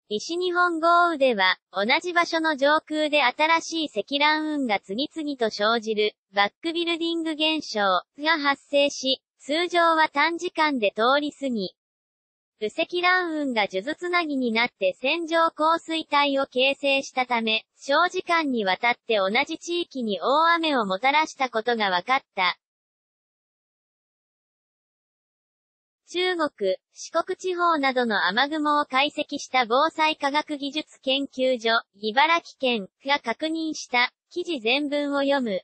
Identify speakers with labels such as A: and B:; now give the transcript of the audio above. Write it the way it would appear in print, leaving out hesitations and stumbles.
A: 西日本豪雨では、同じ場所の上空で新しい積乱雲が次々と生じる、バックビルディング現象が発生し、通常は短時間で通り過ぎ、雨積乱雲が数珠つなぎになって線状降水帯を形成したため、長時間にわたって同じ地域に大雨をもたらしたことが分かった。中国、四国地方などの雨雲を解析した防災科学技術研究所、茨城県が確認した記事全文を読む。